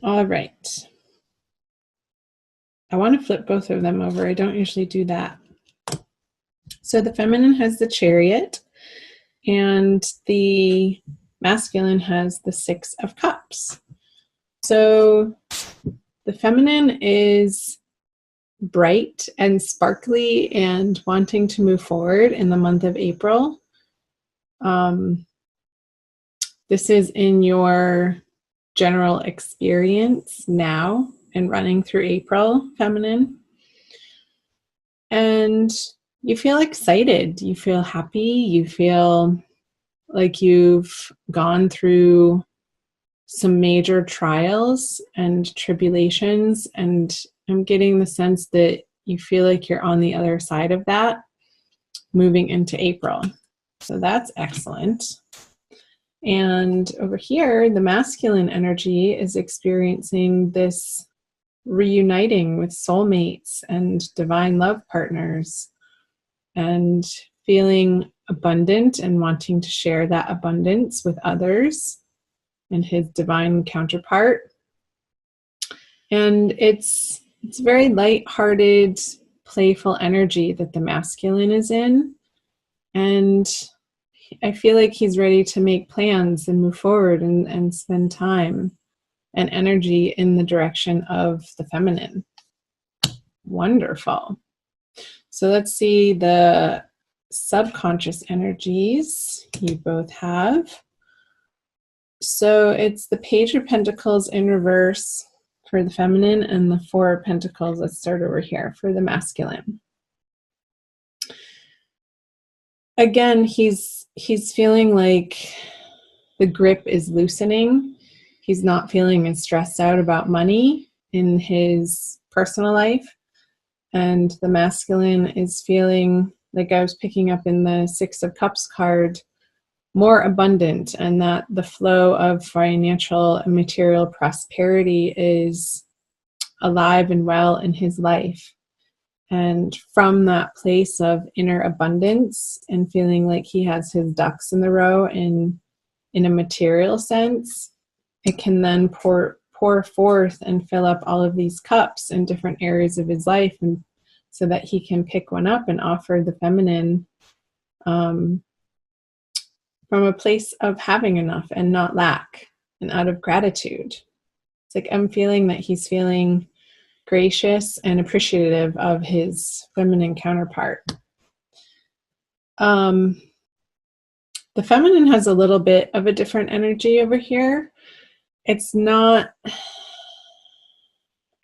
All right. I want to flip both of them over. I don't usually do that. So the feminine has the Chariot, and the masculine has the Six of Cups. So the feminine is bright and sparkly and wanting to move forward in the month of April. This is in your general experience now and running through April, feminine. And you feel excited, you feel happy, you feel like you've gone through some major trials and tribulations, and I'm getting the sense that you feel like you're on the other side of that moving into April. So that's excellent. And over here, the masculine energy is experiencing this reuniting with soulmates and divine love partners and feeling abundant and wanting to share that abundance with others and his divine counterpart. And it's very light-hearted, playful energy that the masculine is in. And I feel like he's ready to make plans and move forward and spend time and energy in the direction of the feminine. Wonderful. So let's see the subconscious energies you both have. So it's the Page of Pentacles in reverse for the feminine and the Four of Pentacles. Let's start over here for the masculine. Again, he's feeling like the grip is loosening. He's not feeling as stressed out about money in his personal life. And the masculine is feeling, like I was picking up in the Six of Cups card, more abundant, and that the flow of financial and material prosperity is alive and well in his life. And from that place of inner abundance and feeling like he has his ducks in the row in a material sense, it can then pour forth and fill up all of these cups in different areas of his life, and so that he can pick one up and offer the feminine from a place of having enough and not lack and out of gratitude. It's like I'm feeling that he's feeling gracious and appreciative of his feminine counterpart. The feminine has a little bit of a different energy over here. It's not,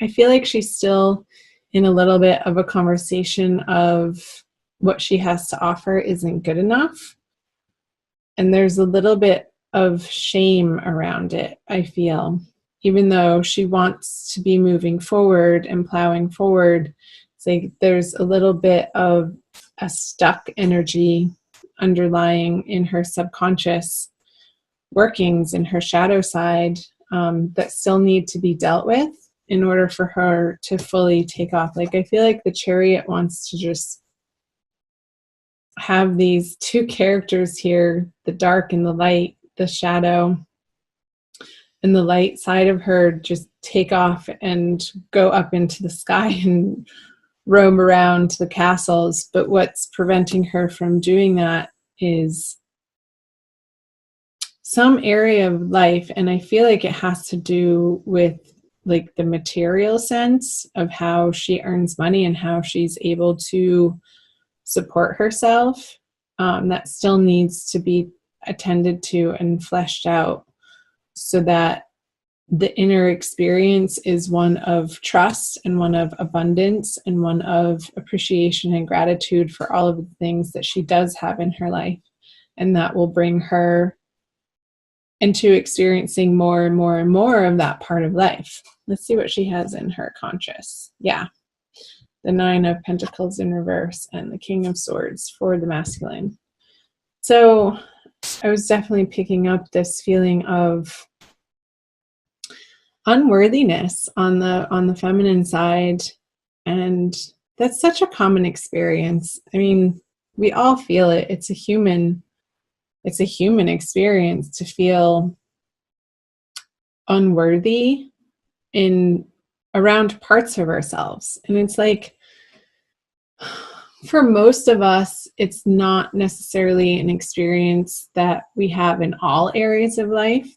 I feel like she's still in a little bit of a conversation of what she has to offer isn't good enough. And there's a little bit of shame around it, I feel. Even though she wants to be moving forward and plowing forward, it's like there's a little bit of a stuck energy underlying in her subconscious workings, in her shadow side, that still need to be dealt with in order for her to fully take off. Like I feel like the Chariot wants to just have these two characters here, the dark and the light, the shadow and the light side of her, just take off and go up into the sky and roam around the castles. But what's preventing her from doing that is some area of life, and I feel like it has to do with like the material sense of how she earns money and how she's able to support herself, that still needs to be attended to and fleshed out, so that the inner experience is one of trust and one of abundance and one of appreciation and gratitude for all of the things that she does have in her life. And that will bring her into experiencing more and more and more of that part of life. Let's see what she has in her conscious. Yeah. The Nine of Pentacles in reverse and the King of Swords for the masculine. So I was definitely picking up this feeling of unworthiness on the feminine side, and that's such a common experience. I mean, we all feel it. It's a human experience to feel unworthy in around parts of ourselves. And it's like, for most of us, it's not necessarily an experience that we have in all areas of life.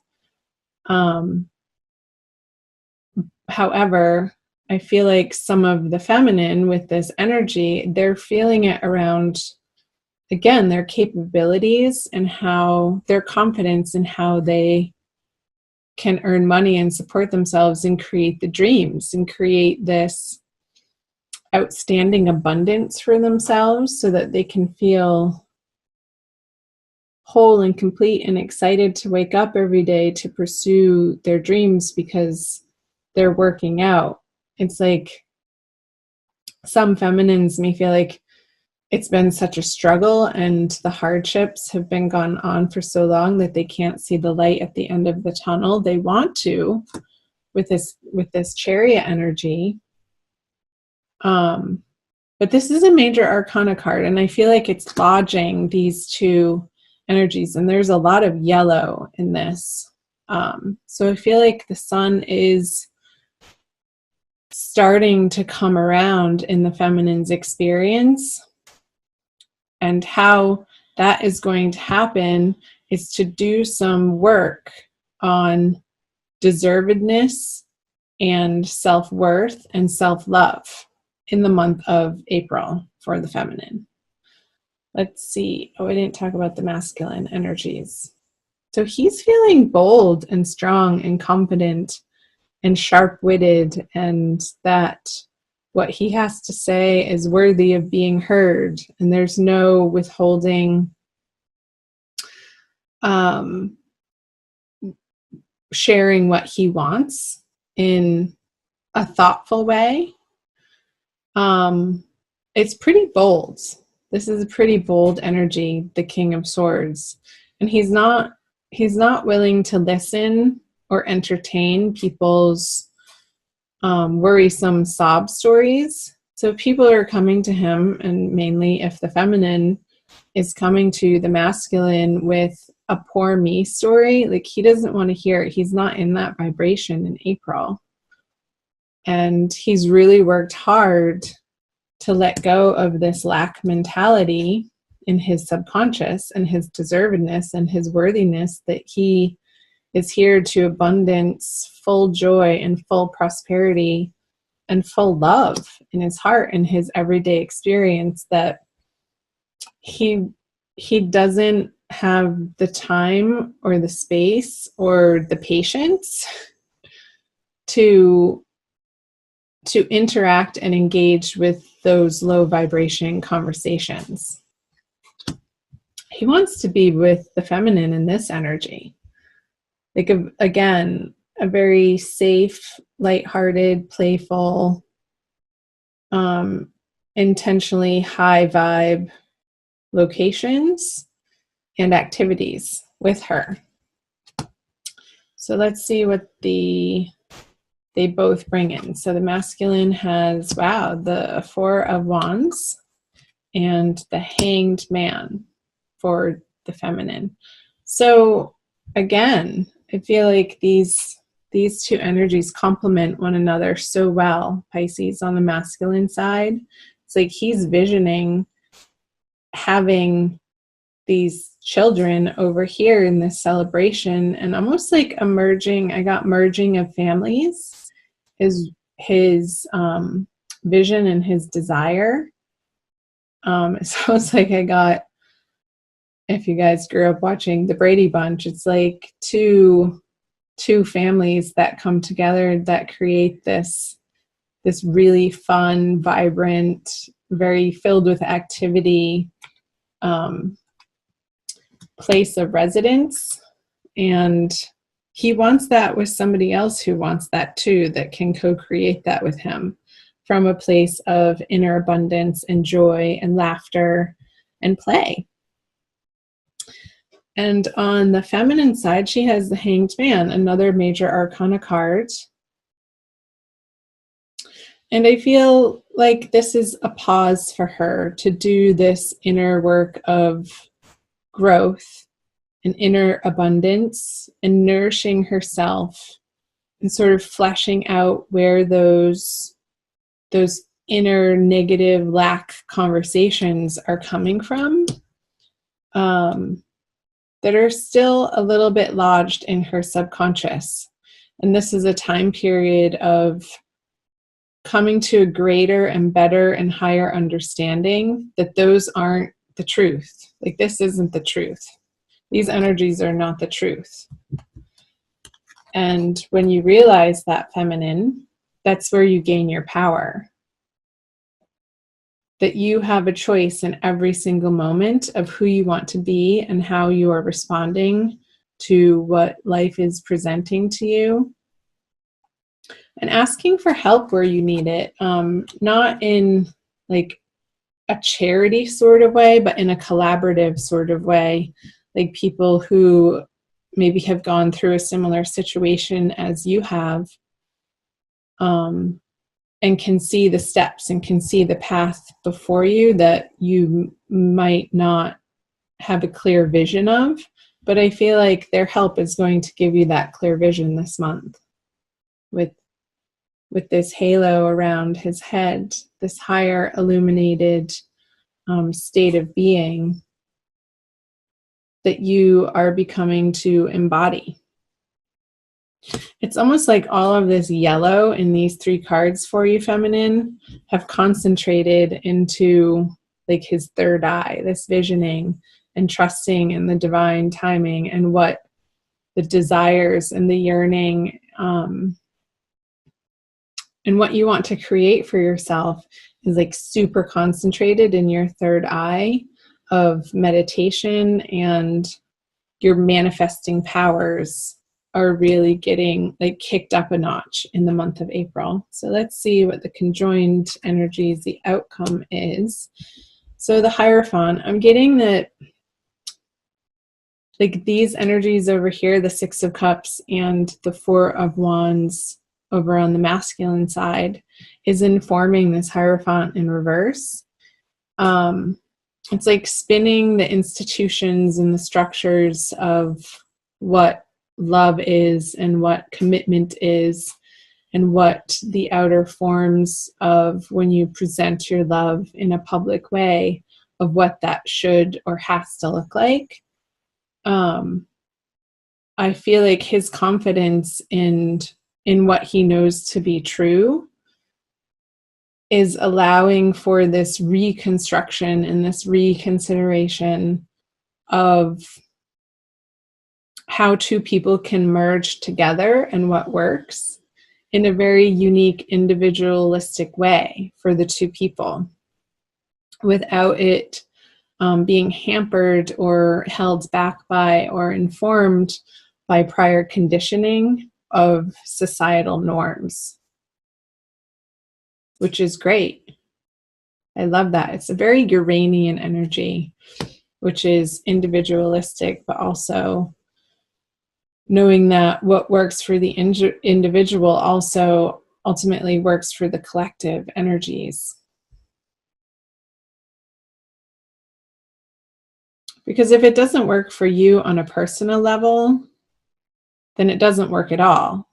However, I feel like some of the feminine with this energy, they're feeling it around, again, their capabilities and how their confidence and how they can earn money and support themselves and create the dreams and create this outstanding abundance for themselves so that they can feel whole and complete and excited to wake up every day to pursue their dreams because they're working out. It's like some feminines may feel like it's been such a struggle and the hardships have been gone on for so long that they can't see the light at the end of the tunnel. They want to with this chariot energy. But this is a major arcana card, and I feel like it's lodging these two energies, and there's a lot of yellow in this. So I feel like the sun is starting to come around in the feminine's experience, and how that is going to happen is to do some work on deservedness and self-worth and self-love in the month of April for the feminine. Let's see. Oh, I didn't talk about the masculine energies. So he's feeling bold and strong and confident and sharp-witted, and that what he has to say is worthy of being heard, and there's no withholding, sharing what he wants in a thoughtful way. It's pretty bold. This is a pretty bold energy, the King of Swords, and he's not willing to listen or entertain people's worrisome sob stories. So if people are coming to him, and mainly if the feminine is coming to the masculine with a poor me story, like, he doesn't want to hear it. He's not in that vibration in April. And he's really worked hard to let go of this lack mentality in his subconscious and his deservedness and his worthiness, that he is here to abundance, full joy and full prosperity and full love in his heart and his everyday experience, that he doesn't have the time or the space or the patience to interact and engage with those low vibration conversations. He wants to be with the feminine in this energy. Like, again, a very safe, lighthearted, playful, intentionally high vibe locations and activities with her. So let's see what they both bring in. So the masculine has, wow, the Four of Wands and the Hanged Man for the feminine. So again, I feel like these two energies complement one another so well. Pisces on the masculine side, it's like he's visioning having these children over here in this celebration, and almost like a merging, I got merging of families is his vision and his desire. So it's like I got, if you guys grew up watching the Brady Bunch, it's like two families that come together that create this really fun, vibrant, very filled with activity place of residence. And he wants that with somebody else who wants that too, that can co-create that with him from a place of inner abundance and joy and laughter and play. And on the feminine side, she has the Hanged Man, another major arcana card. And I feel like this is a pause for her to do this inner work of growth and inner abundance and nourishing herself and sort of fleshing out where those inner negative lack conversations are coming from, that are still a little bit lodged in her subconscious. And this is a time period of coming to a greater and better and higher understanding that those aren't the truth. Like, this isn't the truth. These energies are not the truth. And when you realize that, feminine, that's where you gain your power. That you have a choice in every single moment of who you want to be and how you are responding to what life is presenting to you. And asking for help where you need it, not in like a charity sort of way, but in a collaborative sort of way, like people who maybe have gone through a similar situation as you have, and can see the steps and can see the path before you that you might not have a clear vision of. But I feel like their help is going to give you that clear vision this month with this halo around his head, this higher illuminated state of being that you are becoming to embody. It's almost like all of this yellow in these 3 cards for you, feminine, have concentrated into like his third eye, this visioning and trusting in the divine timing and what the desires and the yearning and what you want to create for yourself is like super concentrated in your third eye of meditation, and your manifesting powers are really getting like kicked up a notch in the month of April. So let's see what the conjoined energies, the outcome is. So the Hierophant, I'm getting that like these energies over here, the 6 of Cups and the 4 of Wands over on the masculine side, is informing this Hierophant in reverse. It's like spinning the institutions and the structures of what love is and what commitment is and what the outer forms of when you present your love in a public way of what that should or has to look like. I feel like his confidence in what he knows to be true is allowing for this reconstruction and this reconsideration of how 2 people can merge together and what works in a very unique, individualistic way for the 2 people without it being hampered or held back by or informed by prior conditioning of societal norms, which is great. I love that. It's a very Uranian energy, which is individualistic, but also knowing that what works for the individual also ultimately works for the collective energies. Because if it doesn't work for you on a personal level, then it doesn't work at all.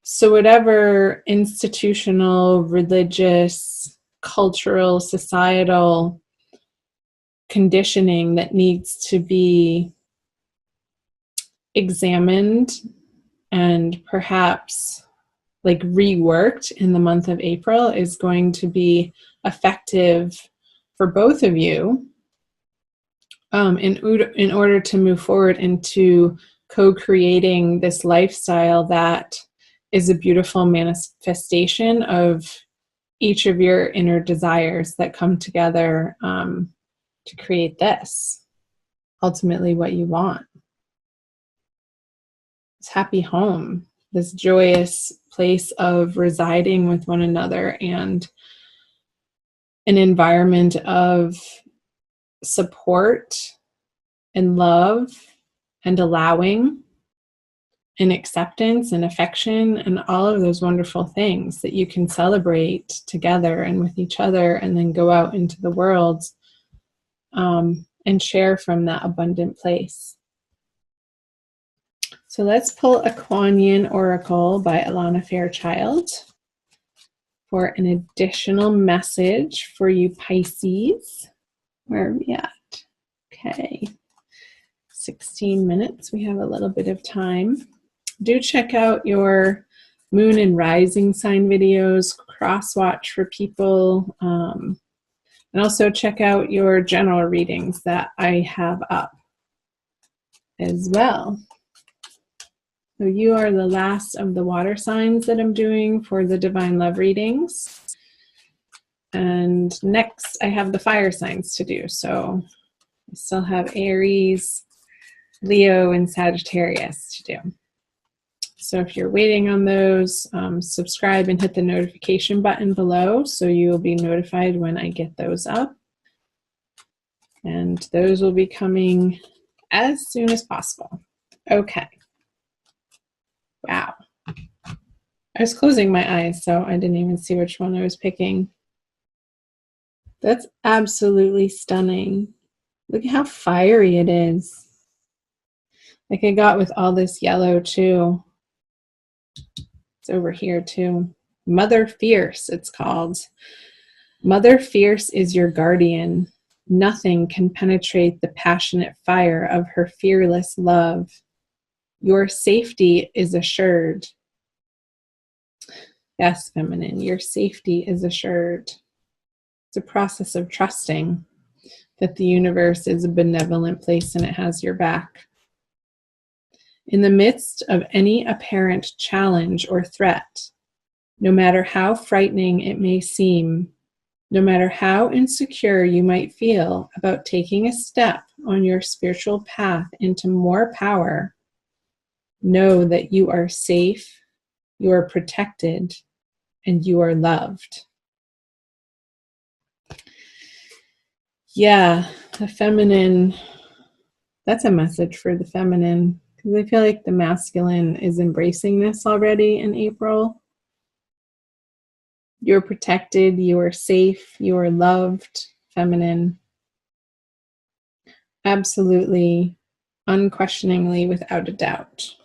So whatever institutional, religious, cultural, societal conditioning that needs to be examined and perhaps like reworked in the month of April is going to be effective for both of you in order to move forward into co-creating this lifestyle that is a beautiful manifestation of each of your inner desires that come together to create this, ultimately what you want. This happy home, this joyous place of residing with one another and an environment of support and love and allowing and acceptance and affection and all of those wonderful things that you can celebrate together and with each other, and then go out into the world and share from that abundant place. So let's pull a Kuan Yin Oracle by Alana Fairchild for an additional message for you Pisces. Where are we at? Okay, 16 minutes. We have a little bit of time. Do check out your moon and rising sign videos, cross watch for people, and also check out your general readings that I have up as well. So you are the last of the water signs that I'm doing for the divine love readings. And next I have the fire signs to do. So I still have Aries, Leo, and Sagittarius to do. So if you're waiting on those, subscribe and hit the notification button below so you'll be notified when I get those up. And those will be coming as soon as possible. Okay. Wow. I was closing my eyes, so I didn't even see which one I was picking. That's absolutely stunning. Look at how fiery it is. Like I got with all this yellow too. It's over here too. Mother Fierce, it's called. Mother Fierce is your guardian. Nothing can penetrate the passionate fire of her fearless love. Your safety is assured. Yes, feminine, your safety is assured. It's a process of trusting that the universe is a benevolent place and it has your back. In the midst of any apparent challenge or threat, no matter how frightening it may seem, no matter how insecure you might feel about taking a step on your spiritual path into more power, know that you are safe, you are protected, and you are loved. Yeah, the feminine, that's a message for the feminine, because I feel like the masculine is embracing this already in April. You're protected, you are safe, you are loved, feminine. Absolutely, unquestioningly, without a doubt.